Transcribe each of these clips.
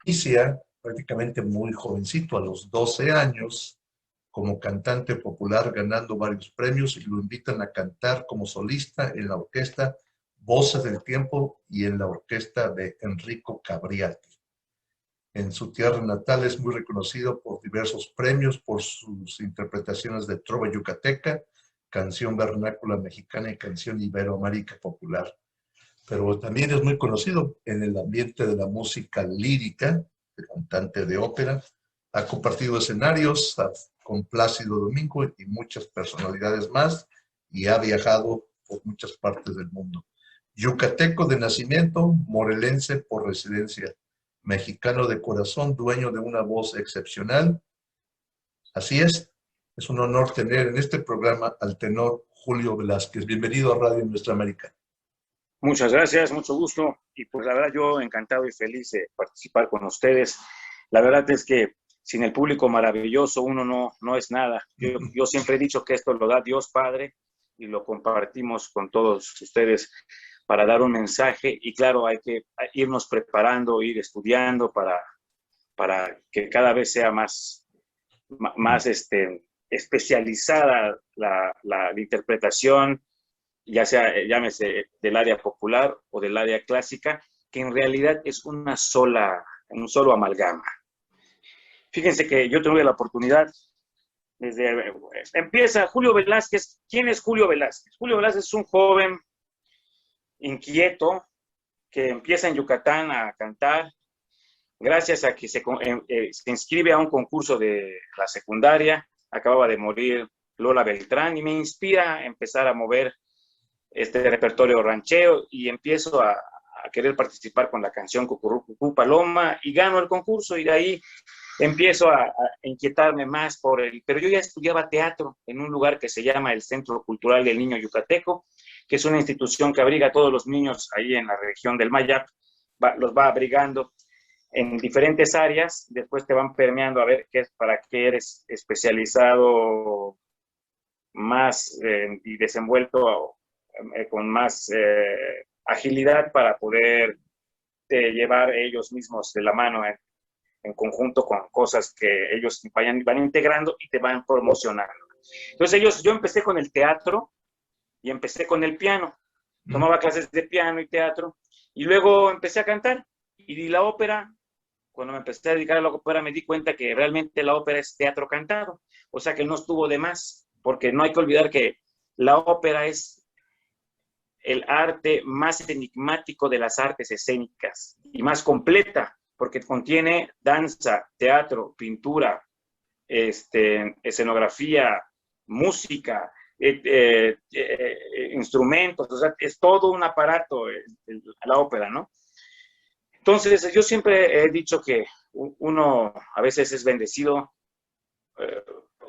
inicia prácticamente muy jovencito, a los 12 años, como cantante popular, ganando varios premios, y lo invitan a cantar como solista en la orquesta Voces del Tiempo y en la orquesta de Enrico Cabriati. En su tierra natal es muy reconocido por diversos premios por sus interpretaciones de trova yucateca, canción vernácula mexicana y canción iberoamérica popular. Pero también es muy conocido en el ambiente de la música lírica, de cantante de ópera. Ha compartido escenarios con Plácido Domingo y muchas personalidades más, y ha viajado por muchas partes del mundo. Yucateco de nacimiento, morelense por residencia, mexicano de corazón, dueño de una voz excepcional. Así es un honor tener en este programa al tenor Julio Velázquez. Bienvenido a Radio Nuestra América. Muchas gracias, mucho gusto. Y pues la verdad yo encantado y feliz de participar con ustedes. La verdad es que sin el público maravilloso uno no es nada. Yo siempre he dicho que esto lo da Dios Padre y lo compartimos con todos ustedes para dar un mensaje. Y claro, hay que irnos preparando, ir estudiando para que cada vez sea más especializada la interpretación, ya sea, llámese del área popular o del área clásica, que en realidad es un solo amalgama. Fíjense que yo tuve la oportunidad, empieza Julio Velázquez. ¿Quién es Julio Velázquez? Julio Velázquez es un joven inquieto que empieza en Yucatán a cantar, gracias a que se inscribe a un concurso de la secundaria. Acababa de morir Lola Beltrán y me inspira a empezar a mover este repertorio ranchero y empiezo a querer participar con la canción Cucurrucucú Paloma y gano el concurso, y de ahí empiezo a inquietarme más pero yo ya estudiaba teatro en un lugar que se llama el Centro Cultural del Niño Yucateco, que es una institución que abriga a todos los niños ahí en la región del Mayap, los va abrigando en diferentes áreas, después te van permeando a ver para qué eres especializado más y desenvuelto con más agilidad para poder llevar ellos mismos de la mano en conjunto con cosas que ellos van integrando y te van promocionando. Entonces yo empecé con el teatro y empecé con el piano. Tomaba clases de piano y teatro y luego empecé a cantar. Y la ópera, cuando me empecé a dedicar a la ópera, me di cuenta que realmente la ópera es teatro cantado. O sea que no estuvo de más, porque no hay que olvidar que la ópera es el arte más enigmático de las artes escénicas y más completa, porque contiene danza, teatro, pintura, escenografía, música, instrumentos. O sea, es todo un aparato la ópera, ¿no? Entonces, yo siempre he dicho que uno a veces es bendecido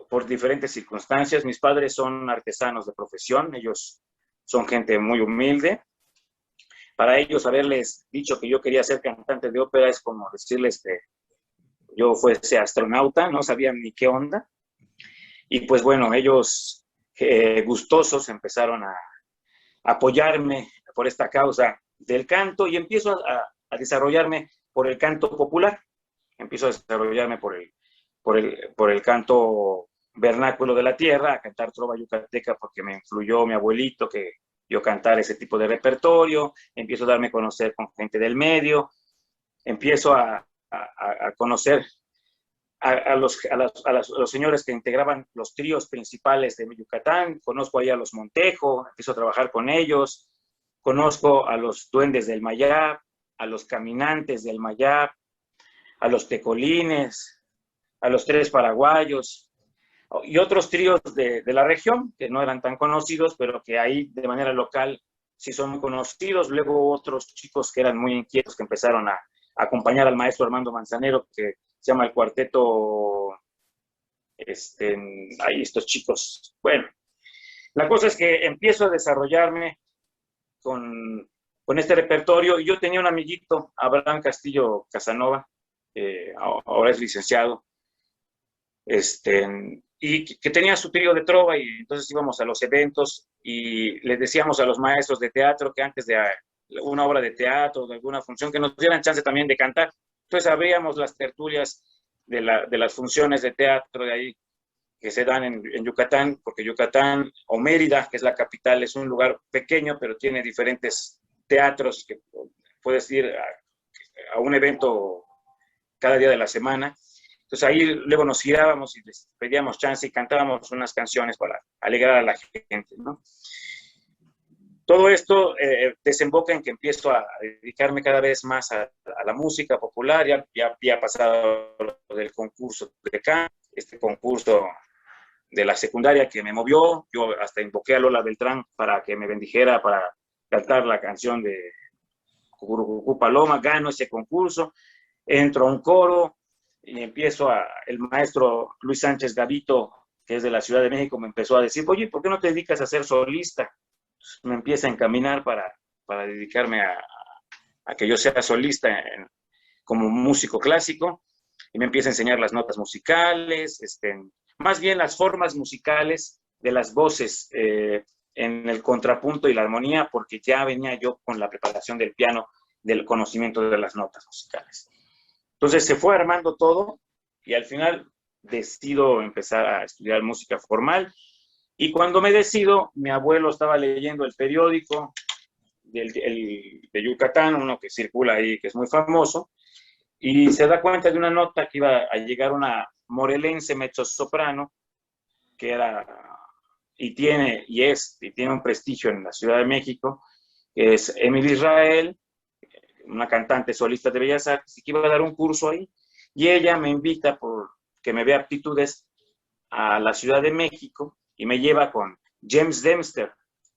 por diferentes circunstancias. Mis padres son artesanos de profesión, ellos son gente muy humilde. Para ellos haberles dicho que yo quería ser cantante de ópera es como decirles que yo fuese astronauta, no sabían ni qué onda. Y pues bueno, ellos gustosos empezaron a apoyarme por esta causa del canto y empiezo a desarrollarme por el canto popular. Empiezo a desarrollarme por el canto vernáculo de la tierra, a cantar trova yucateca porque me influyó mi abuelito que yo cantar ese tipo de repertorio. Empiezo a darme a conocer con gente del medio, empiezo a conocer a los señores que integraban los tríos principales de Yucatán. Conozco ahí a los Montejo, empiezo a trabajar con ellos, conozco a los duendes del Mayab, a los caminantes del Mayab, a los tecolines, a los tres paraguayos y otros tríos de la región que no eran tan conocidos, pero que ahí de manera local sí son muy conocidos. Luego otros chicos que eran muy inquietos que empezaron a acompañar al maestro Armando Manzanero, que se llama el cuarteto, ahí estos chicos. Bueno, la cosa es que empiezo a desarrollarme con este repertorio. Yo tenía un amiguito, Abraham Castillo Casanova, ahora es licenciado, y que tenía su trío de trova, y entonces íbamos a los eventos y les decíamos a los maestros de teatro que antes de una obra de teatro, de alguna función, que nos dieran chance también de cantar. Entonces abríamos las tertulias de las funciones de teatro de ahí que se dan en Yucatán, porque Yucatán o Mérida, que es la capital, es un lugar pequeño, pero tiene diferentes teatros que puedes ir a un evento cada día de la semana. Entonces ahí luego nos girábamos y les pedíamos chance y cantábamos unas canciones para alegrar a la gente, ¿no? Todo esto desemboca en que empiezo a dedicarme cada vez más a la música popular. Ya había pasado del concurso de canto, este concurso de la secundaria que me movió. Yo hasta invoqué a Lola Beltrán para que me bendijera para cantar la canción de Cucurucucú Paloma. Gano ese concurso, entro a un coro y el maestro Luis Sánchez Gavito, que es de la Ciudad de México, me empezó a decir, oye, ¿por qué no te dedicas a ser solista? Me empieza a encaminar para dedicarme a que yo sea solista como músico clásico, y me empieza a enseñar las notas musicales, más bien las formas musicales de las voces en el contrapunto y la armonía, porque ya venía yo con la preparación del piano, del conocimiento de las notas musicales. Entonces se fue armando todo y al final decido empezar a estudiar música formal. Y cuando me decido, mi abuelo estaba leyendo el periódico de Yucatán, uno que circula ahí, que es muy famoso, y se da cuenta de una nota que iba a llegar una morelense mezzosoprano, que era, y tiene un prestigio en la Ciudad de México, que es Emily Israel, una cantante solista de Bellas Artes, y que iba a dar un curso ahí. Y ella me invita porque me ve aptitudes a la Ciudad de México y me lleva con James Dempster.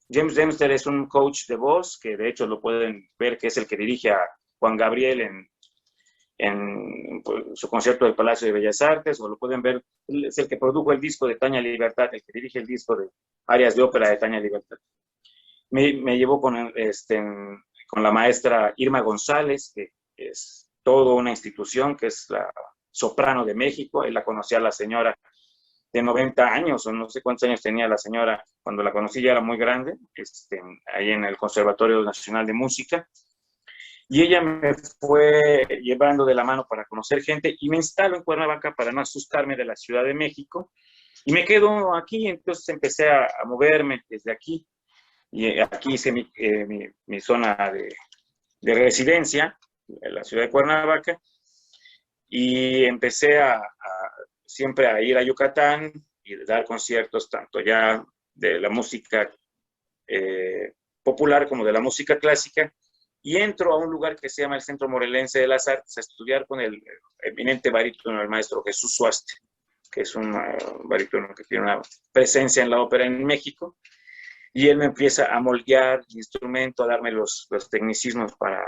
James Dempster es un coach de voz, que de hecho lo pueden ver, que es el que dirige a Juan Gabriel en su concierto del Palacio de Bellas Artes, o lo pueden ver, es el que produjo el disco de Tania Libertad, el que dirige el disco de Arias de Ópera de Tania Libertad. Me llevó con la maestra Irma González, que es toda una institución, que es la soprano de México. Él la conocía a la señora de 90 años, o no sé cuántos años tenía la señora, cuando la conocí ya era muy grande, ahí en el Conservatorio Nacional de Música. Y ella me fue llevando de la mano para conocer gente, y me instalo en Cuernavaca para no asustarme de la Ciudad de México, y me quedo aquí. Entonces empecé a moverme desde aquí, y aquí hice mi zona de residencia, en la ciudad de Cuernavaca, y empecé siempre a ir a Yucatán y dar conciertos, tanto ya de la música popular como de la música clásica, y entro a un lugar que se llama el Centro Morelense de las Artes a estudiar con el eminente barítono, el maestro Jesús Suaste, que es un barítono que tiene una presencia en la ópera en México, y él me empieza a moldear el instrumento, a darme los tecnicismos para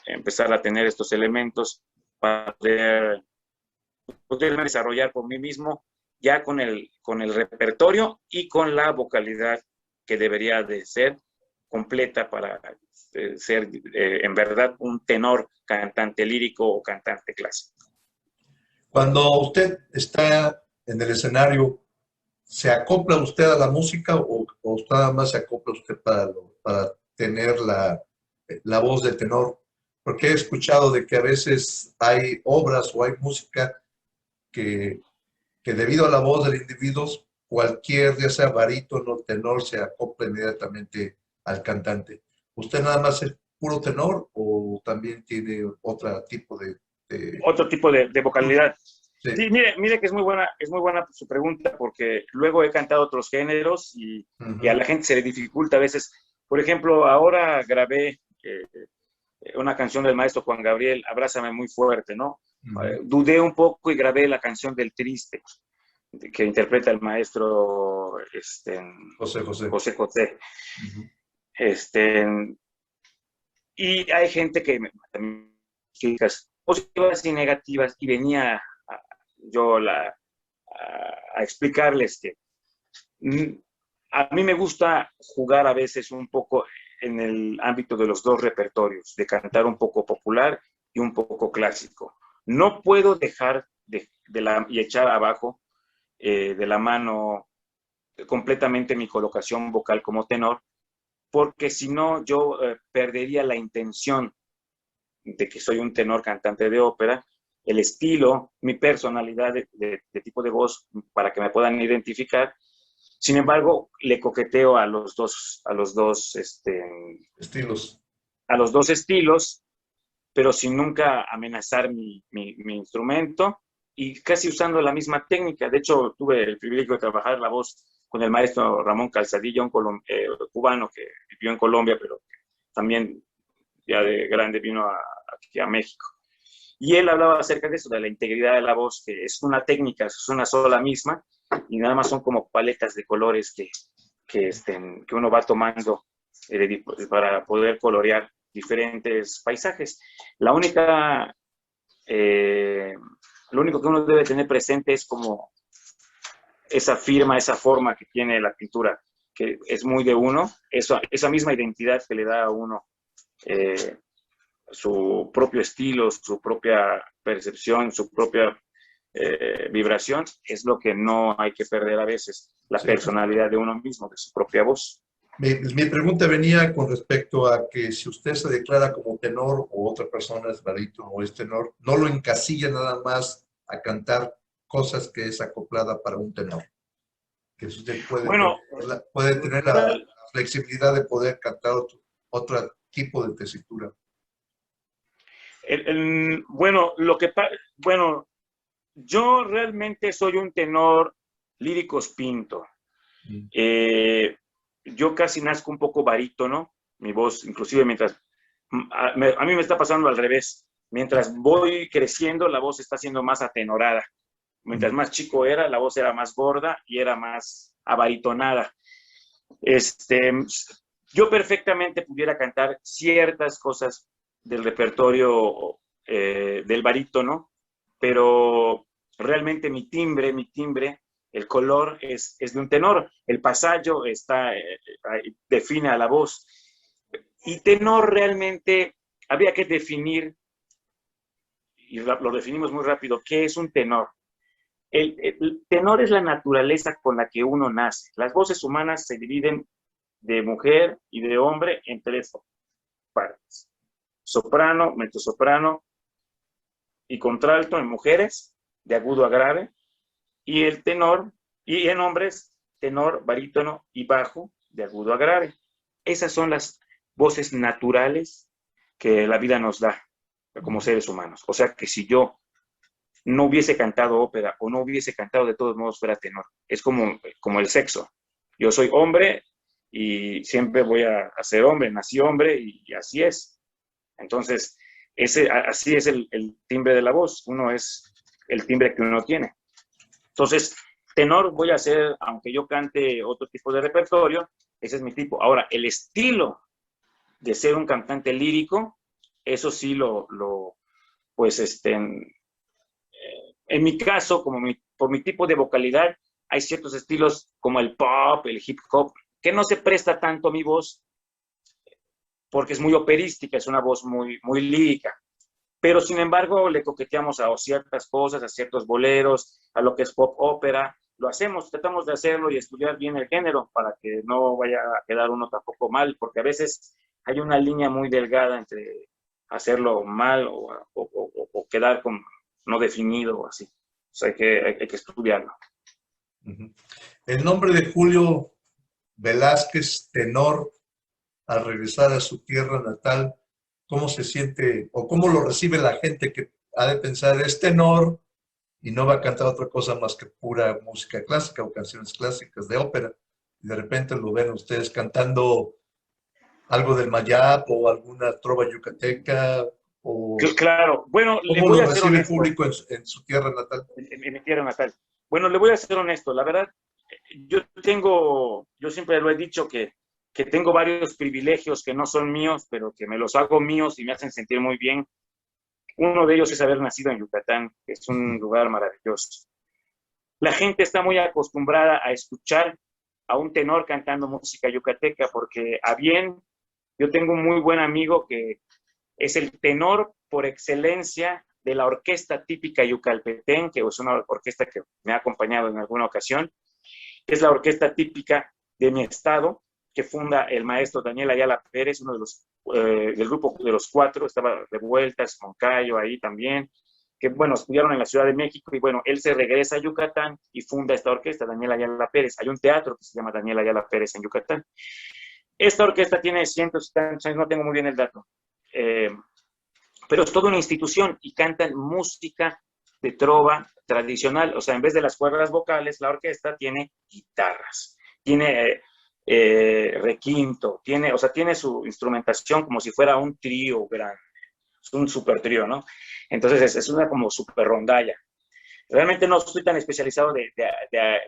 empezar a tener estos elementos, para poderme desarrollar por mí mismo, ya con el repertorio y con la vocalidad que debería de ser completa para ser en verdad un tenor, cantante lírico o cantante clásico. Cuando usted está en el escenario, ¿se acopla usted a la música o nada más se acopla usted para tener la voz de tenor? Porque he escuchado de que a veces hay obras o hay música que debido a la voz del individuo, cualquier, ya sea barítono, tenor, se acopla inmediatamente al cantante. ¿Usted nada más es puro tenor o también tiene otro tipo Otro tipo de vocalidad? Sí. Sí, mire que es muy buena su pregunta, porque luego he cantado otros géneros y a la gente se le dificulta a veces. Por ejemplo, ahora grabé una canción del maestro Juan Gabriel, Abrázame muy fuerte, ¿no? Dudé un poco y grabé la canción del Triste, que interpreta el maestro José José. Y hay gente que también positivas y negativas, y venía yo a explicarles que a mí me gusta jugar a veces un poco en el ámbito de los dos repertorios, de cantar un poco popular y un poco clásico. No puedo dejar y echar abajo de la mano completamente mi colocación vocal como tenor, porque si no yo perdería la intención de que soy un tenor cantante de ópera, el estilo, mi personalidad de tipo de voz para que me puedan identificar. Sin embargo, le coqueteo Estilos. a los dos estilos, pero sin nunca amenazar mi instrumento y casi usando la misma técnica. De hecho, tuve el privilegio de trabajar la voz con el maestro Ramón Calzadilla, un cubano que vivió en Colombia, pero también ya de grande vino aquí a México. Y él hablaba acerca de eso, de la integridad de la voz, que es una técnica, es una sola misma, y nada más son como paletas de colores que uno va tomando para poder colorear diferentes paisajes. La única, lo único que uno debe tener presente es como esa firma, esa forma que tiene la pintura, que es muy de uno, esa misma identidad que le da a uno su propio estilo, su propia percepción, su propia vibración, es lo que no hay que perder a veces, la Sí. personalidad de uno mismo, de su propia voz. Mi pregunta venía con respecto a que si usted se declara como tenor o otra persona es barítono o es tenor, no lo encasilla nada más a cantar cosas que es acoplada para un tenor. Que usted Bueno, puede tener la flexibilidad de poder cantar otro tipo de tesitura. Bueno, bueno, yo realmente soy un tenor lírico spinto. Yo casi nazco un poco barítono, mi voz, inclusive mientras, a mí me está pasando al revés. Mientras voy creciendo, la voz está siendo más atenorada. Mientras más chico era, la voz era más gorda y era más abaritonada. Yo perfectamente pudiera cantar ciertas cosas del repertorio del barítono, pero realmente mi timbre, el color es de un tenor. El pasallo define a la voz. Y tenor realmente había que definir, y lo definimos muy rápido, ¿qué es un tenor? El tenor es la naturaleza con la que uno nace. Las voces humanas se dividen de mujer y de hombre en tres partes: soprano, mezzosoprano y contralto en mujeres, de agudo a grave, y el tenor, y en hombres, tenor, barítono y bajo, de agudo a grave. Esas son las voces naturales que la vida nos da como seres humanos. O sea que si yo no hubiese cantado ópera o no hubiese cantado, de todos modos fuera tenor. Es como el sexo. Yo soy hombre y siempre voy a ser hombre, nací hombre y así es. Entonces, así es el timbre de la voz. Uno es el timbre que uno tiene. Entonces, tenor voy a hacer, aunque yo cante otro tipo de repertorio, ese es mi tipo. Ahora, el estilo de ser un cantante lírico, eso sí pues en mi caso, por mi tipo de vocalidad, hay ciertos estilos como el pop, el hip hop, que no se presta tanto a mi voz porque es muy operística, es una voz muy lírica. Pero sin embargo, le coqueteamos a ciertas cosas, a ciertos boleros, a lo que es pop ópera. Lo hacemos, tratamos de hacerlo y estudiar bien el género para que no vaya a quedar uno tampoco mal, porque a veces hay una línea muy delgada entre hacerlo mal o quedar como no definido o así. O sea, hay que estudiarlo. El nombre de Julio Velázquez, tenor, al regresar a su tierra natal, ¿cómo se siente o cómo lo recibe la gente que ha de pensar es tenor y no va a cantar otra cosa más que pura música clásica o canciones clásicas de ópera? Y de repente lo ven ustedes cantando algo del Mayap o alguna trova yucateca o Claro, bueno, le cómo voy lo a ser recibe el honesto, público en su tierra natal. en mi tierra natal. Bueno, le voy a ser honesto, la verdad, yo siempre lo he dicho que tengo varios privilegios que no son míos, pero que me los hago míos y me hacen sentir muy bien. Uno de ellos es haber nacido en Yucatán, que es un lugar maravilloso. La gente está muy acostumbrada a escuchar a un tenor cantando música yucateca, porque yo tengo un muy buen amigo que es el tenor por excelencia de la orquesta típica yucalpetén, que es una orquesta que me ha acompañado en alguna ocasión. Es la orquesta típica de mi estado, que funda el maestro Daniel Ayala Pérez, uno de del grupo de los cuatro. Estaba Revueltas, Moncayo ahí también, que, bueno, estudiaron en la Ciudad de México y, bueno, él se regresa a Yucatán y funda esta orquesta, Daniel Ayala Pérez. Hay un teatro que se llama Daniel Ayala Pérez en Yucatán. Esta orquesta tiene cientos y tantos años, no tengo muy bien el dato, pero es toda una institución y cantan música de trova tradicional. O sea, en vez de las cuerdas vocales, la orquesta tiene guitarras, tiene requinto, tiene, o sea, tiene su instrumentación como si fuera un trío grande, es un super trío, ¿no? Entonces es una como super rondalla. Realmente no estoy tan especializado de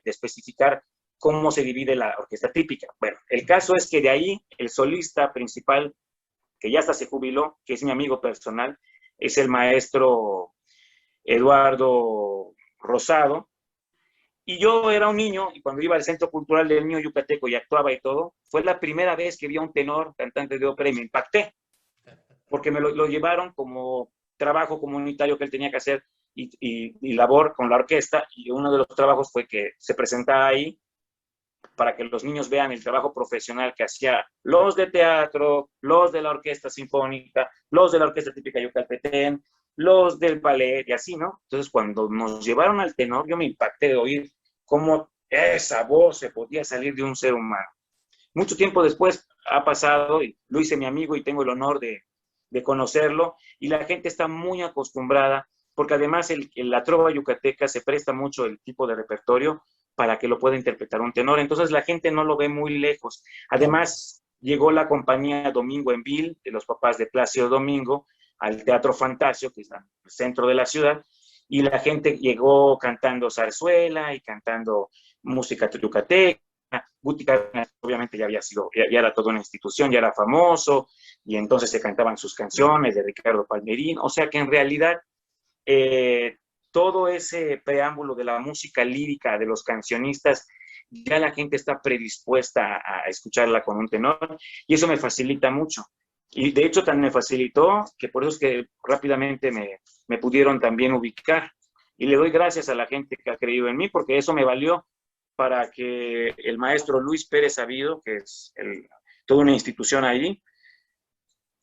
especificar cómo se divide la orquesta típica. Bueno, el caso es que de ahí el solista principal, que ya hasta se jubiló, que es mi amigo personal, es el maestro Eduardo Rosado. Y yo era un niño, y cuando iba al Centro Cultural del Niño Yucateco y actuaba y todo, fue la primera vez que vi a un tenor cantante de ópera y me impacté, porque me lo llevaron como trabajo comunitario que él tenía que hacer y labor con la orquesta, y uno de los trabajos fue que se presentaba ahí para que los niños vean el trabajo profesional que hacía los de teatro, los de la orquesta sinfónica, los de la orquesta típica yucatecana, los del ballet y así, ¿no? Entonces, cuando nos llevaron al tenor, yo me impacté de oír cómo esa voz se podía salir de un ser humano. Mucho tiempo después ha pasado y lo hice mi amigo y tengo el honor de conocerlo, y la gente está muy acostumbrada, porque además la trova yucateca se presta mucho el tipo de repertorio para que lo pueda interpretar un tenor. Entonces la gente no lo ve muy lejos. Además, llegó la compañía Domingo en Vil, de los papás de Plácido Domingo, al Teatro Fantasio, que está en el centro de la ciudad, y la gente llegó cantando zarzuela y cantando música yucateca. Guti Cárdenas, obviamente, ya había sido, ya era toda una institución, ya era famoso, y entonces se cantaban sus canciones de Ricardo Palmerín. O sea que en realidad todo ese preámbulo de la música lírica de los cancionistas, ya la gente está predispuesta a escucharla con un tenor, y eso me facilita mucho. Y de hecho también me facilitó, que por eso es que rápidamente me pudieron también ubicar. Y le doy gracias a la gente que ha creído en mí, porque eso me valió para que el maestro Luis Pérez Sabido, que es toda una institución ahí,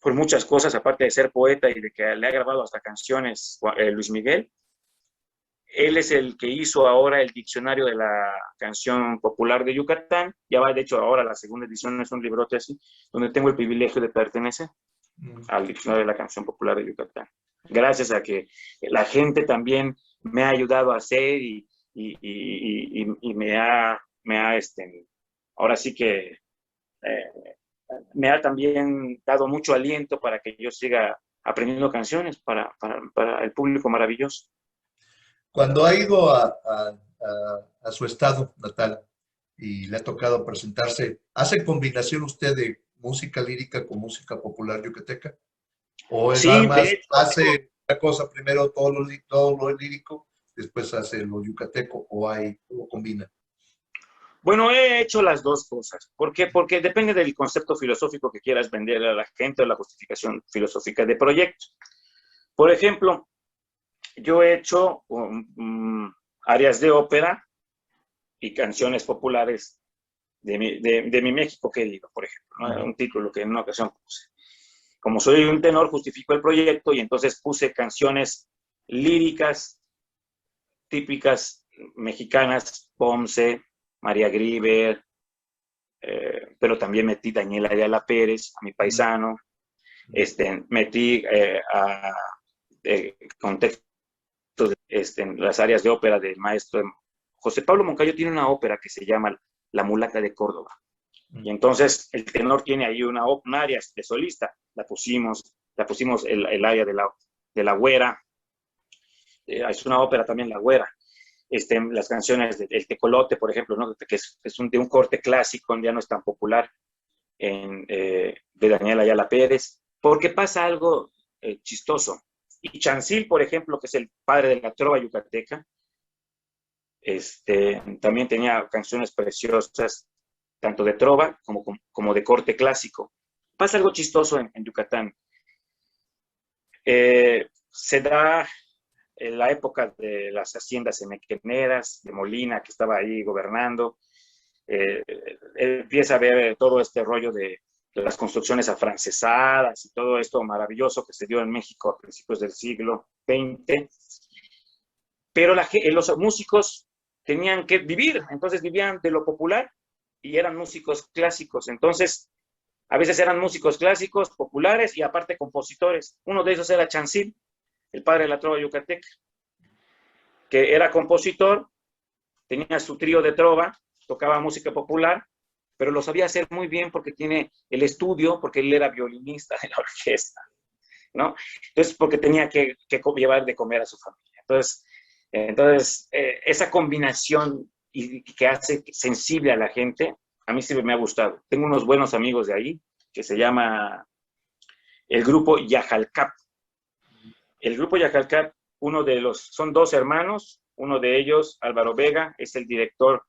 por muchas cosas, aparte de ser poeta y de que le ha grabado hasta canciones Luis Miguel, él es el que hizo ahora el diccionario de la canción popular de Yucatán. Ya va, de hecho, ahora la segunda edición es un librote así, donde tengo el privilegio de pertenecer al diccionario de la canción popular de Yucatán. Gracias a que la gente también me ha ayudado a hacer y me ha ahora sí que me ha también dado mucho aliento para que yo siga aprendiendo canciones para el público maravilloso. Cuando ha ido a su estado natal y le ha tocado presentarse, ¿hace combinación usted de música lírica con música popular yucateca? ¿O es nada Sí, de más, hecho, hace una cosa primero todo lo lírico, después hace lo yucateco, o lo combina? bueno, he hecho las dos cosas. ¿Por qué? Porque depende del concepto filosófico que quieras vender a la gente o la justificación filosófica de proyecto. Por ejemplo, yo he hecho áreas de ópera y canciones populares de mi México querido, por ejemplo, ¿no? Un título que en una ocasión puse. Como soy un tenor, justifico el proyecto y entonces puse canciones líricas típicas mexicanas, Ponce, María Grieber, pero también metí Daniel Ayala Pérez, a mi paisano, metí contextos en las áreas de ópera del maestro José Pablo Moncayo. Tiene una ópera que se llama La Mulata de Córdoba, y entonces el tenor tiene ahí un área de solista, la pusimos el área de la Güera, es una ópera también La Güera. Las canciones del Tecolote, por ejemplo, ¿no? Que es de un corte clásico, ya no es tan popular, de Daniel Ayala Pérez, porque pasa algo chistoso. Y Chancil, por ejemplo, que es el padre de la trova yucateca, también tenía canciones preciosas, tanto de trova como de corte clásico. Pasa algo chistoso en Yucatán. Se da en la época de las haciendas emequeneras, de Molina, que estaba ahí gobernando, empieza a ver todo este rollo de las construcciones afrancesadas y todo esto maravilloso que se dio en México a principios del siglo XX. pero los músicos tenían que vivir, entonces vivían de lo popular y eran músicos clásicos. Entonces, a veces eran músicos clásicos, populares y aparte compositores. Uno de ellos era Chancil, el padre de la trova yucateca, que era compositor, tenía su trío de trova, tocaba música popular, pero lo sabía hacer muy bien porque tiene el estudio, porque él era violinista de la orquesta, ¿no? Entonces, porque tenía que llevar de comer a su familia. Entonces esa combinación y que hace sensible a la gente, a mí siempre me ha gustado. Tengo unos buenos amigos de ahí, que se llama el grupo Yajalcap. El grupo Yajalcap, son dos hermanos, uno de ellos, Álvaro Vega, es el director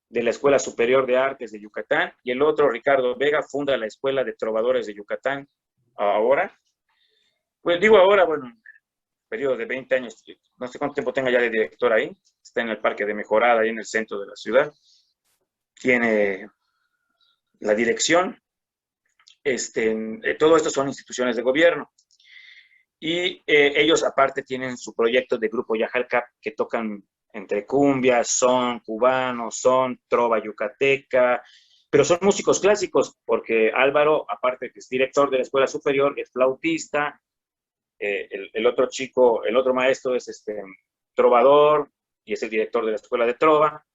de la Escuela Superior de Artes de Yucatán, y el otro, Ricardo Vega, funda la Escuela de Trovadores de Yucatán ahora. Pues digo ahora, bueno, periodo de 20 años, no sé cuánto tiempo tenga ya de director ahí, está en el Parque de Mejorada, ahí en el centro de la ciudad, tiene la dirección, todo esto son instituciones de gobierno, y ellos aparte tienen su proyecto de grupo Yajalcap, que tocan entre cumbia, son cubano, son trova yucateca, pero son músicos clásicos, porque Álvaro, aparte que es director de la Escuela Superior, es flautista, el otro chico, el otro maestro es trovador y es el director de la Escuela de Trova,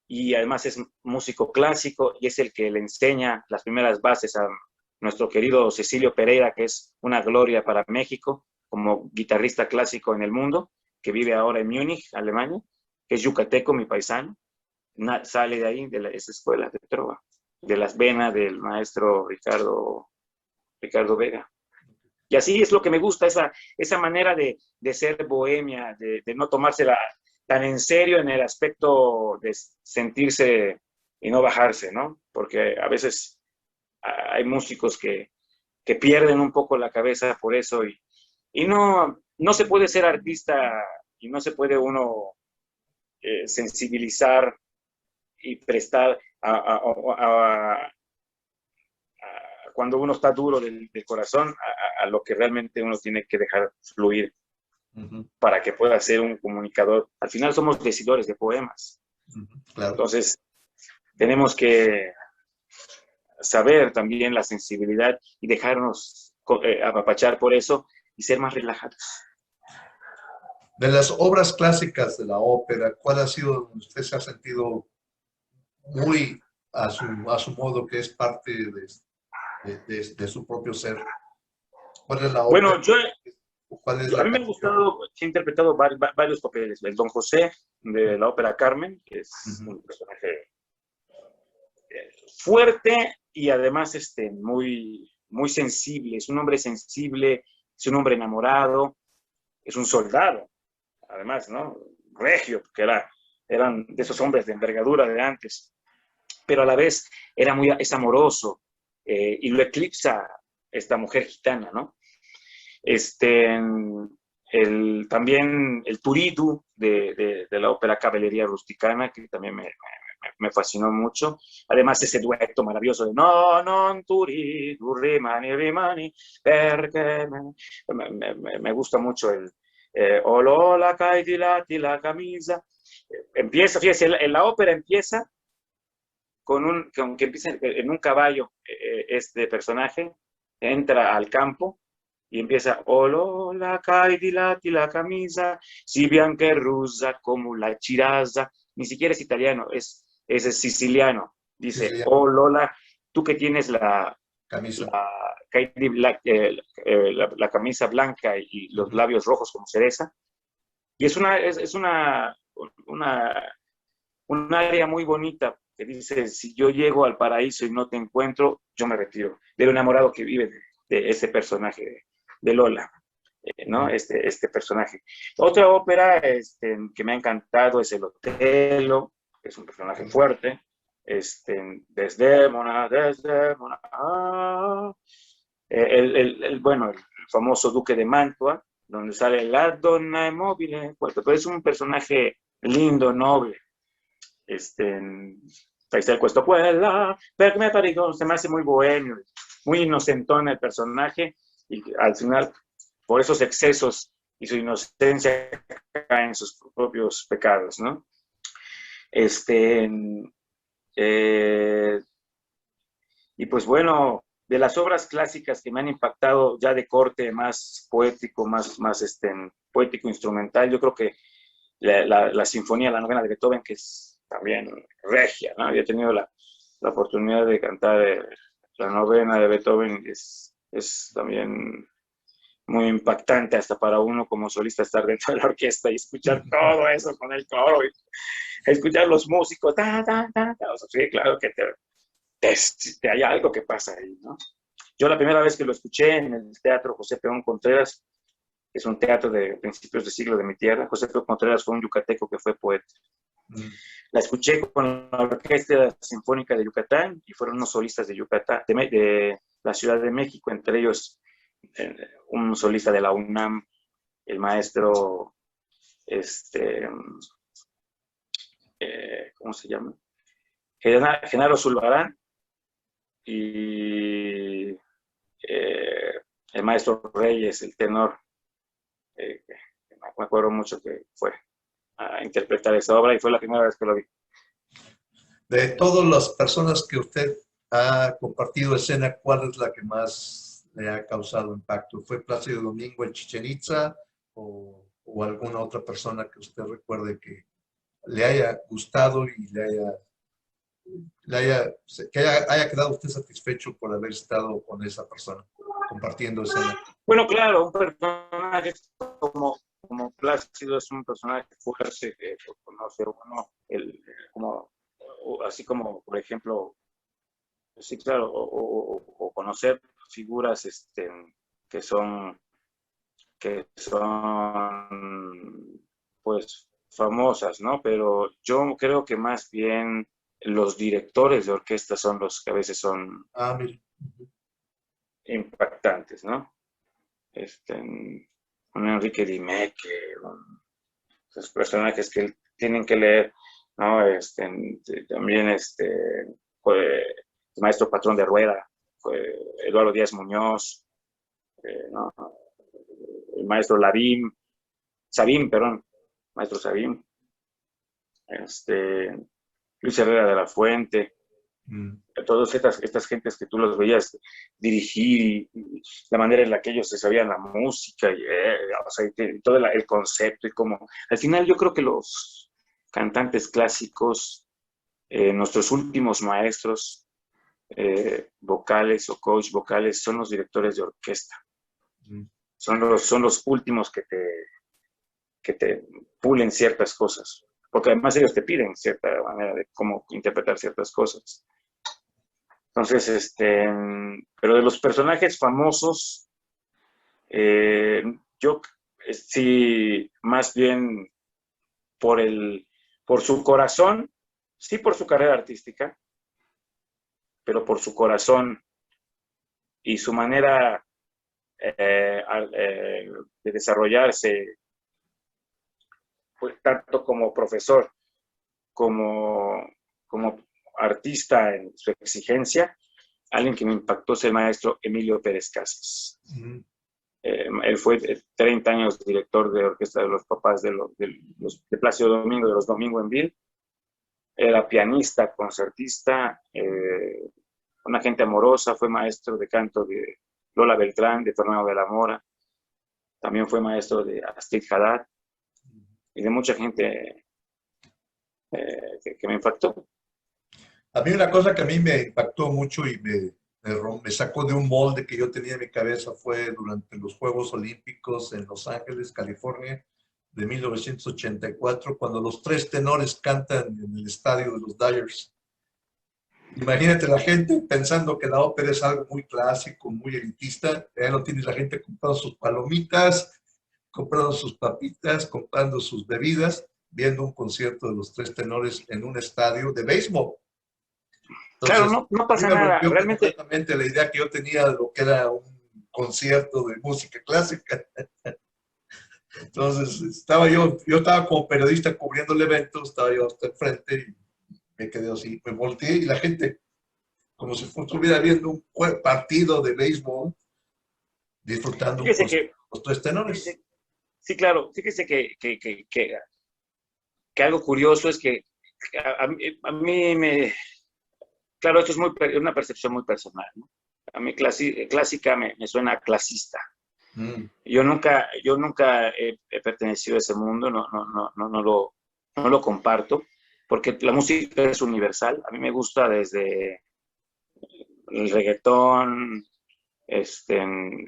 y además es músico clásico y es el que le enseña las primeras bases a nuestro querido Cecilio Pereira, que es una gloria para México como guitarrista clásico en el mundo, que vive ahora en Múnich, Alemania, que es yucateco, mi paisano. Sale de ahí, de esa escuela de trova, de las venas del maestro Ricardo Vega. Y así es lo que me gusta, esa manera de ser bohemia, de no tomársela tan en serio en el aspecto de sentirse y no bajarse, ¿no? Porque a veces hay músicos que pierden un poco la cabeza por eso y no se puede ser artista y no se puede uno sensibilizar y prestar cuando uno está duro del corazón a lo que realmente uno tiene que dejar fluir para que pueda ser un comunicador. Al final somos decidores de poemas. Claro. Entonces, tenemos que saber también la sensibilidad y dejarnos apapachar por eso y ser más relajados. De las obras clásicas de la ópera, ¿cuál ha sido donde usted se ha sentido muy a su modo, que es parte de su propio ser? ¿Cuál es la ópera? Bueno, a mí me ha gustado, he interpretado varios papeles. El Don José de la ópera Carmen, que es un personaje fuerte y además muy, muy sensible. Es un hombre sensible, es un hombre enamorado, es un soldado, además, ¿no? Regio, porque eran de esos hombres de envergadura de antes, pero a la vez es amoroso y lo eclipsa esta mujer gitana, ¿no? También el Turidu de la ópera Caballería Rusticana, que también me fascinó mucho. Además, ese dueto maravilloso de No, non Turidu, rimani, perché me gusta mucho el Olola, caiti la camisa. Empieza, fíjese, la ópera empieza con que empieza en un caballo este personaje, entra al campo y empieza, Olola, caiti la camisa, si bianca e rusa como la chiraza. Ni siquiera es italiano, es siciliano. Dice, siciliano. Oh Lola, tú que tienes la camisa blanca y los labios rojos como cereza. Y es un área muy bonita que dice, si yo llego al paraíso y no te encuentro, yo me retiro. Del enamorado que vive de ese personaje de Lola, ¿no? Este personaje. Otra ópera que me ha encantado es el Otello, que es un personaje fuerte. Desdémona. Bueno, el famoso Duque de Mantua, donde sale la donna è mobile, pero es un personaje lindo, noble. Ahí está el Questo Quella, pero me parece, se me hace muy bohemio, muy inocentón el personaje, y al final, por esos excesos y su inocencia cae en sus propios pecados, ¿no? Y pues bueno, de las obras clásicas que me han impactado ya de corte más poético, más poético instrumental, yo creo que la Sinfonía, la novena de Beethoven, que es también regia, ¿no? Había tenido la oportunidad de cantar la novena de Beethoven, es también muy impactante hasta para uno como solista estar dentro de la orquesta y escuchar todo eso con el coro, y escuchar los músicos, o sea, sí, claro que hay algo que pasa ahí, ¿no? Yo la primera vez que lo escuché en el Teatro José Peón Contreras, que es un teatro de principios de siglo de mi tierra. José Peón Contreras fue un yucateco que fue poeta. La escuché con la Orquesta Sinfónica de Yucatán y fueron unos solistas de Yucatán, de la Ciudad de México, entre ellos un solista de la UNAM, el maestro, ¿cómo se llama? Genaro Zulbarán, y el maestro Reyes, el tenor, me acuerdo mucho que fue a interpretar esa obra y fue la primera vez que lo vi. De todas las personas que usted ha compartido escena, ¿cuál es la que más le ha causado impacto? ¿Fue Plácido Domingo en Chichén Itzá o alguna otra persona que usted recuerde que le haya gustado y que haya quedado usted satisfecho por haber estado con esa persona, compartiendo escena? Bueno, claro, un personaje como Plácido es un personaje fuerte que conoce uno, así como, por ejemplo, sí, claro, o conocer figuras que son, pues, famosas, ¿no? Pero yo creo que más bien los directores de orquesta son los que a veces son impactantes, ¿no? Un Enrique Dimeque, esos personajes que tienen que leer, ¿no? También el maestro Patrón de Rueda, Eduardo Díaz Muñoz, ¿no? El maestro maestro Sabín, Luis Herrera de la Fuente, todas estas gentes que tú los veías dirigir y la manera en la que ellos se sabían la música o sea, y todo el concepto y como al final yo creo que los cantantes clásicos, nuestros últimos maestros vocales o coach vocales son los directores de orquesta. Son los últimos que te pulen ciertas cosas, porque además ellos te piden cierta manera de cómo interpretar ciertas cosas. Entonces, pero de los personajes famosos, yo sí, más bien por su corazón, sí por su carrera artística, pero por su corazón y su manera de desarrollarse, pues, tanto como profesor como artista en su exigencia, alguien que me impactó es el maestro Emilio Pérez Casas. Él fue 30 años director de orquesta de los papás de Plácido Domingo, de los Domingo en Vil. Era pianista, concertista, una gente amorosa, fue maestro de canto de Lola Beltrán, de Fernando de la Mora, también fue maestro de Astrid Haddad y de mucha gente que me impactó. A mí una cosa que a mí me impactó mucho y me sacó de un molde que yo tenía en mi cabeza fue durante los Juegos Olímpicos en Los Ángeles, California, de 1984, cuando los tres tenores cantan en el estadio de los Dodgers. Imagínate la gente pensando que la ópera es algo muy clásico, muy elitista. Ya no tienes la gente comprando sus palomitas, comprando sus papitas, comprando sus bebidas, viendo un concierto de los tres tenores en un estadio de béisbol. Entonces, claro, no pasa nada. Realmente completamente la idea que yo tenía de lo que era un concierto de música clásica. Entonces, yo estaba como periodista cubriendo el evento, estaba yo hasta enfrente y me quedé así, me volteé y la gente, como si estuviera viendo un partido de béisbol, disfrutando los tres tenores. Sí, claro. Fíjese que algo curioso es que a mí me... Claro, esto es una percepción muy personal, ¿no? A mí clásica me suena a clasista. Mm, Yo nunca he pertenecido a ese mundo, no lo comparto, porque la música es universal. A mí me gusta desde el reggaetón,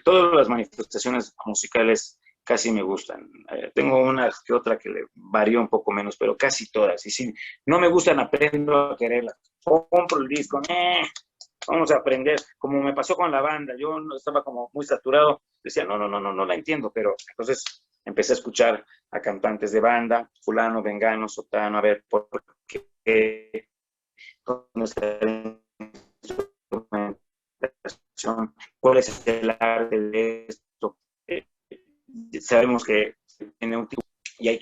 todas las manifestaciones musicales casi me gustan. Tengo una que otra que le varía un poco menos, pero casi todas. Y si no me gustan, aprendo a quererlas. Compro el disco, vamos a aprender. Como me pasó con la banda, yo no estaba como muy saturado, decía, no la entiendo, pero entonces empecé a escuchar a cantantes de banda, fulano, vengano, sotano, a ver por qué, dónde está el instrumentación, cuál es el arte de esto. Sabemos que tiene un tipo y hay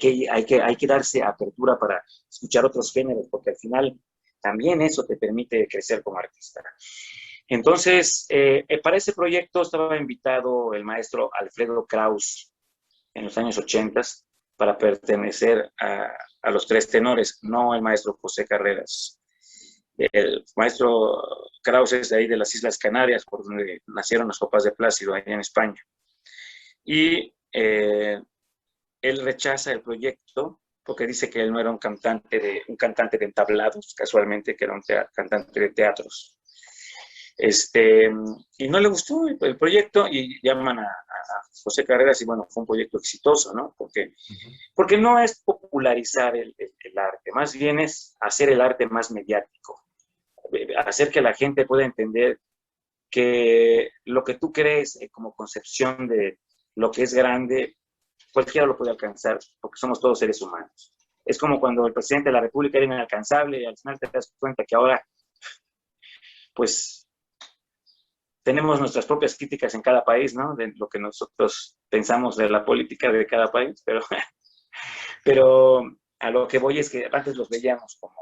que darse apertura para escuchar otros géneros, porque al final también eso te permite crecer como artista. Entonces, para ese proyecto estaba invitado el maestro Alfredo Kraus en los años 80 para pertenecer a los tres tenores, no el maestro José Carreras. El maestro Kraus es de ahí de las Islas Canarias, por donde nacieron las copas de Plácido, allá en España. Y él rechaza el proyecto porque dice que él no era un cantante de entablados, casualmente, que era un cantante de teatros. Y no le gustó el proyecto y llaman a José Carreras y bueno, fue un proyecto exitoso, ¿no? Porque no es popularizar el arte, más bien es hacer el arte más mediático, hacer que la gente pueda entender que lo que tú crees como concepción de lo que es grande, cualquiera lo puede alcanzar, porque somos todos seres humanos. Es como cuando el presidente de la República era inalcanzable y al final te das cuenta que ahora, pues, tenemos nuestras propias críticas en cada país, ¿no? De lo que nosotros pensamos de la política de cada país, pero a lo que voy es que antes los veíamos como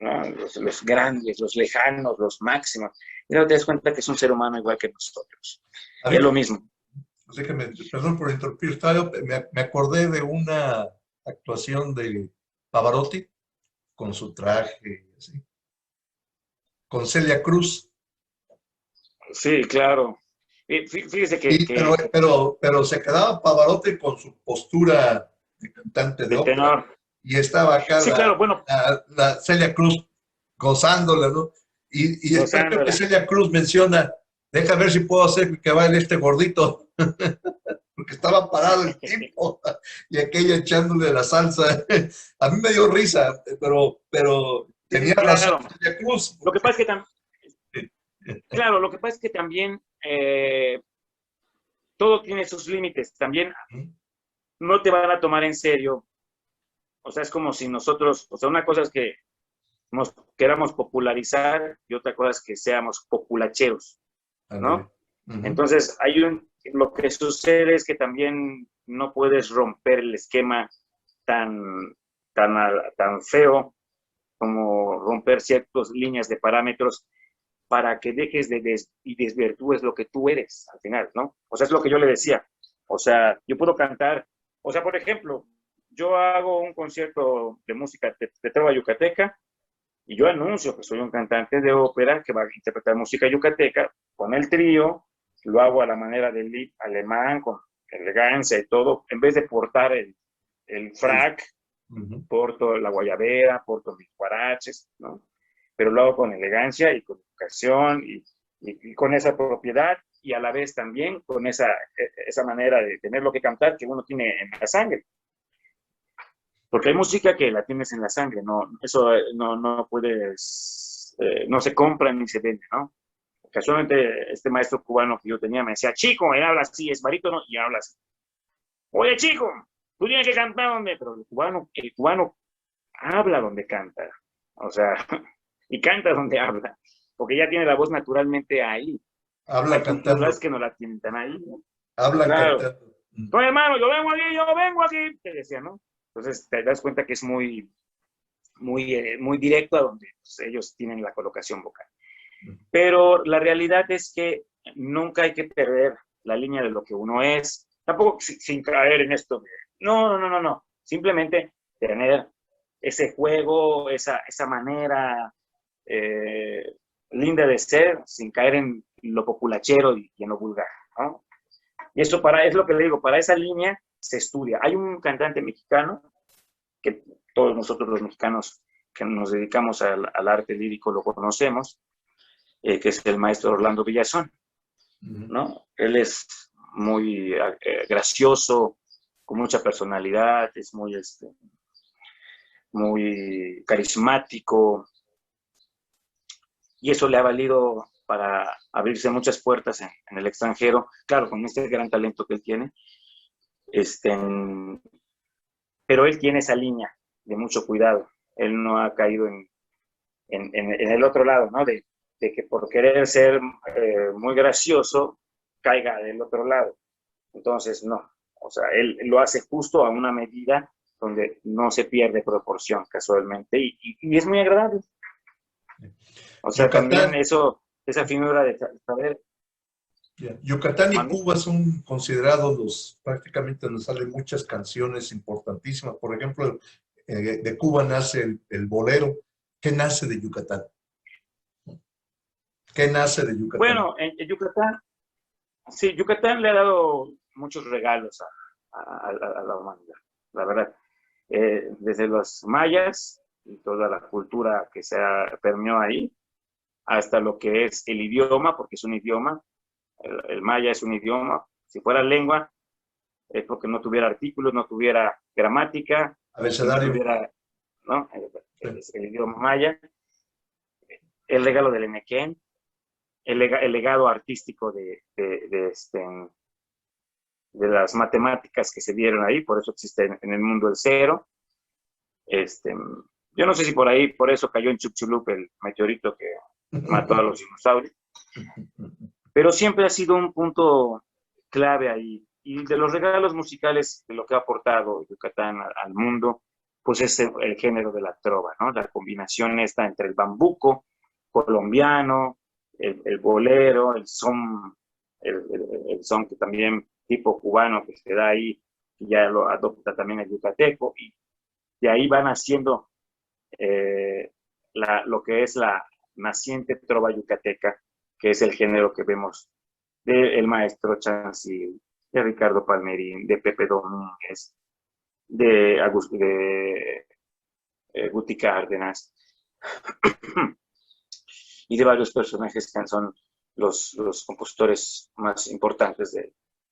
¿no? Los grandes, los lejanos, los máximos. Y luego te das cuenta que es un ser humano igual que nosotros. A Y mí, es lo mismo. perdón por interrumpir, me acordé de una actuación de Pavarotti con su traje, así, con Celia Cruz. Sí, claro. Y fíjese Y, pero se quedaba Pavarotti con su postura de cantante de de ópera. tenor. Y estaba acá Sí, claro, bueno, la Celia Cruz gozándola, ¿no? Y después creo que gozándola. Celia Cruz menciona, deja ver si puedo hacer que baile este gordito, porque estaba parado el tipo y aquella echándole la salsa. A mí me dio risa, pero Sí, tenía razón claro. Celia Cruz. Lo que pasa es que claro, lo que pasa es que también todo tiene sus límites. También no te van a tomar en serio. O sea, es como si nosotros, o sea, una cosa es que nos queramos popularizar y otra cosa es que seamos populacheros, Ándale. ¿no? Entonces, lo que sucede es que también no puedes romper el esquema tan, tan feo como romper ciertas líneas de parámetros para que dejes y desvirtúes lo que tú eres al final, ¿no? O sea, es lo que yo le decía. O sea, yo puedo cantar, o sea, por ejemplo, yo hago un concierto de música de trova yucateca y yo anuncio que soy un cantante de ópera que va a interpretar música yucateca con el trío, lo hago a la manera del lead alemán, con elegancia y todo, en vez de portar el Sí. frac, porto la guayabera, porto mis guaraches, ¿no? Pero lo hago con elegancia y con educación y con esa propiedad y a la vez también con esa manera de tener lo que cantar que uno tiene en la sangre. Porque hay música que la tienes en la sangre, no, eso no puedes, no se compra ni se vende, ¿no? Casualmente este maestro cubano que yo tenía me decía, chico, él habla así, es barítono y habla así. Oye, chico, tú tienes que cantar donde, pero el cubano habla donde canta, o sea, y canta donde habla, porque ya tiene la voz naturalmente ahí. Habla Hay cantando, culturas que no la tienen tan ahí, ¿no? habla Claro. cantando. No, hermano, yo vengo aquí, te decía, ¿no? Entonces te das cuenta que es muy directo a donde pues, ellos tienen la colocación vocal. Pero la realidad es que nunca hay que perder la línea de lo que uno es. tampoco sin caer en esto. No. Simplemente tener ese juego, esa manera linda de ser, sin caer en lo populachero y en lo vulgar, ¿no? Y eso es lo que le digo, para esa línea se estudia. Hay un cantante mexicano, que todos nosotros los mexicanos que nos dedicamos al arte lírico lo conocemos, que es el maestro Orlando Villazón, ¿no? Él es muy gracioso, con mucha personalidad, es muy carismático, y eso le ha valido para abrirse muchas puertas en el extranjero, claro, con este gran talento que él tiene, pero él tiene esa línea de mucho cuidado, él no ha caído en el otro lado, ¿no? De que por querer ser muy gracioso, caiga del otro lado. Entonces, no. O sea, él lo hace justo a una medida donde no se pierde proporción casualmente y es muy agradable. O sea, Yucatán, también esa finura de saber. Yucatán y ¿Mande? Cuba son considerados prácticamente donde salen muchas canciones importantísimas. Por ejemplo, de Cuba nace el bolero. ¿Qué nace de Yucatán? ¿Qué nace de Yucatán? Bueno, en Yucatán, sí, Yucatán le ha dado muchos regalos a la humanidad, la verdad. Desde los mayas y toda la cultura que se permeó ahí, hasta lo que es el idioma, porque es un idioma, el maya es un idioma. Si fuera lengua, es porque no tuviera artículos, no tuviera gramática, y no Abecedario. tuviera, ¿no? Sí. El idioma maya, el regalo del Enequén, el legado artístico de las matemáticas que se dieron ahí, por eso existe en el mundo el cero. Yo no sé si por eso cayó en Chicxulub el meteorito que mató a los dinosaurios, pero siempre ha sido un punto clave ahí. Y de los regalos musicales, de lo que ha aportado Yucatán al mundo, pues es el género de la trova, ¿no? La combinación está entre el bambuco colombiano, el bolero, el son, el son que también tipo cubano que se da ahí, y ya lo adopta también el yucateco, y de ahí van haciendo lo que es la naciente trova yucateca, que es el género que vemos del maestro Chancil, de Ricardo Palmerín, de Pepe Domínguez, de Guti Cárdenas, y de varios personajes que son los compositores más importantes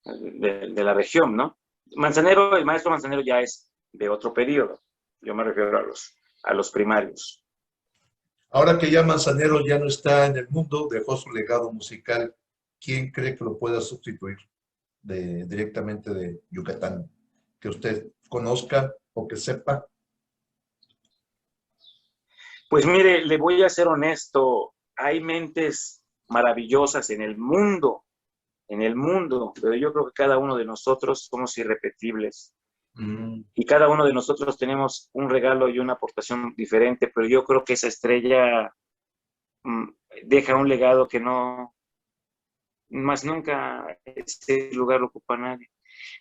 de la región, ¿no? El maestro Manzanero ya es de otro periodo, yo me refiero a los primarios. Ahora que ya Manzanero ya no está en el mundo, dejó su legado musical. ¿Quién cree que lo pueda sustituir directamente de Yucatán? Que usted conozca o que sepa. Pues mire, le voy a ser honesto, hay mentes maravillosas en el mundo, pero yo creo que cada uno de nosotros somos irrepetibles. Y cada uno de nosotros tenemos un regalo y una aportación diferente, pero yo creo que esa estrella deja un legado que no, más nunca ese lugar lo ocupa nadie.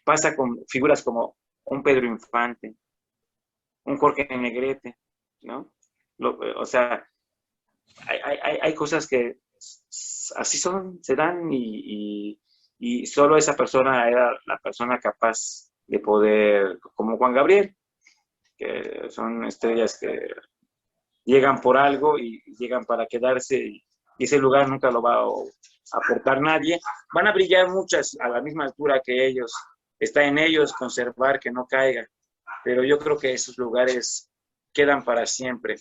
Pasa con figuras como un Pedro Infante, un Jorge Negrete, ¿no? O sea, hay cosas que así son, se dan y solo esa persona era la persona capaz de poder, como Juan Gabriel, que son estrellas que llegan por algo y llegan para quedarse y ese lugar nunca lo va a aportar nadie. Van a brillar muchas a la misma altura que ellos. Está en ellos conservar que no caiga, pero yo creo que esos lugares quedan para siempre,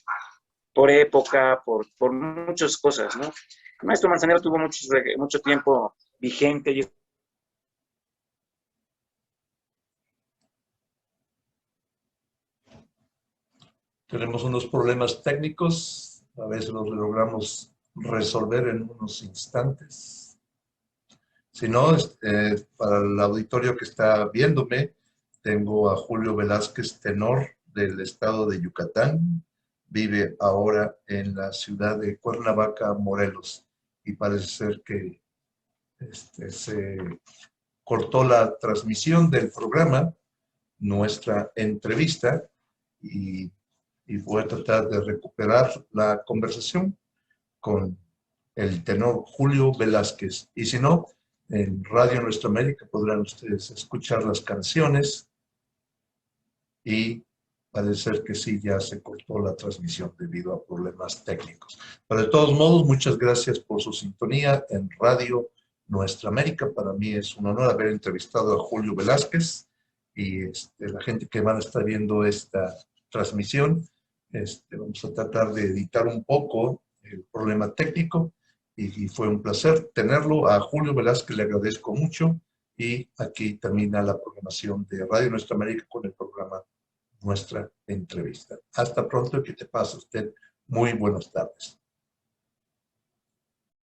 por época, por muchas cosas, ¿no? El maestro Manzanero tuvo mucho tiempo vigente y Tenemos unos problemas técnicos, a veces los logramos resolver en unos instantes. Si no, para el auditorio que está viéndome, tengo a Julio Velázquez, tenor del estado de Yucatán. Vive ahora en la ciudad de Cuernavaca, Morelos. Y parece ser que se cortó la transmisión del programa, nuestra entrevista, y voy a tratar de recuperar la conversación con el tenor Julio Velázquez. Y si no, en Radio Nuestra América podrán ustedes escuchar las canciones y parece ser que sí, ya se cortó la transmisión debido a problemas técnicos. Pero de todos modos, muchas gracias por su sintonía en Radio Nuestra América. Para mí es un honor haber entrevistado a Julio Velázquez y la gente que van a estar viendo esta transmisión. Vamos a tratar de editar un poco el problema técnico y fue un placer tenerlo. A Julio Velázquez le agradezco mucho y aquí termina la programación de Radio Nuestra América con el programa Nuestra Entrevista. Hasta pronto y que te pase usted muy buenas tardes.